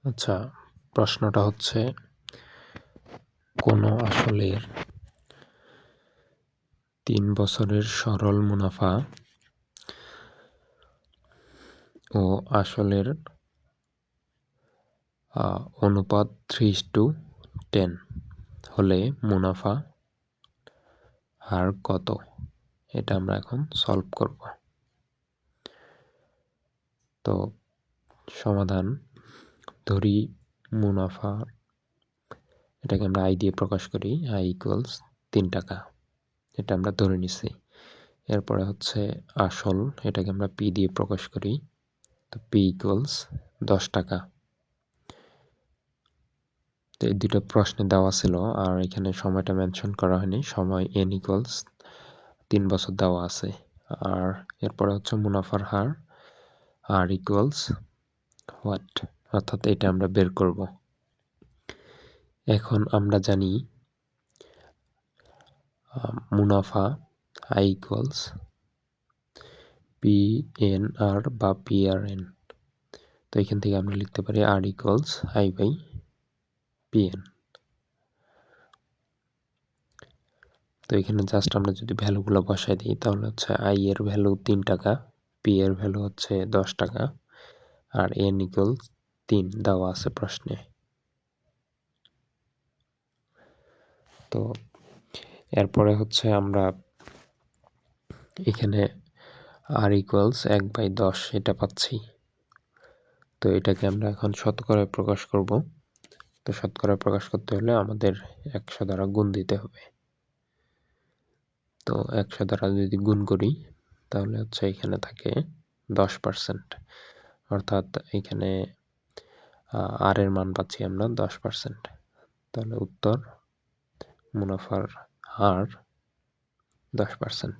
আচ্ছা, প্রশ্নটা হচ্ছে কোনো আসলের 3 বছরের সরল মুনাফা ও আসলের অনুপাত 3:10 হলে মুনাফা হার কত? এটা আমরা এখন সলভ করব। তো সমাধান, ধরি মুনাফা, এটাকে আমরা আই দিয়ে প্রকাশ করি, আই ইকুয়ালস 3 টাকা, এটা আমরা ধরে নিছি। এরপরে হচ্ছে আসল, এটাকে আমরা পি দিয়ে প্রকাশ করি, তো পি ইকুয়ালস 10 টাকা। তো এই দুটো প্রশ্নে দেওয়া ছিল, আর এখানে সময়টা মেনশন করা হয়নি, সময় এন ইকুয়ালস 3 বছর দেওয়া আছে। আর এরপরে হচ্ছে মুনাফার হার আর ইকুয়ালস হোয়াট, অর্থাৎ এটা আমরা বের করব। এখন আমরা জানি মুনাফা আই ইকুয়ালস পি এন আর বা পি আর এন। তো এখান থেকে আমরা লিখতে পারি R equals I by P N. তো এখানে জাস্ট আমরা যদি ভ্যালুগুলো বসাই দিই, তাহলে হচ্ছে আই এর ভ্যালু 3 টাকা, পি এর ভ্যালু হচ্ছে 10 টাকা, আর এন ইকুয়ালস 3 দেওয়া আছে প্রশ্নে। তো এরপরে হচ্ছে আমরা এখানে আর ইকুয়ালস 1/10 এটা পাচ্ছি। তো এটাকে আমরা এখন শতকরায় প্রকাশ করব। তো শতকরায় প্রকাশ করতে হলে আমাদের 100 দ্বারা গুণ দিতে হবে। তো 100 দ্বারা যদি গুণ করি, তাহলে হচ্ছে এখানে থাকে 10%, অর্থাৎ এখানে আর এর মান পাচ্ছি আমরা 10%। তাহলে উত্তর মুনাফার হার 10%।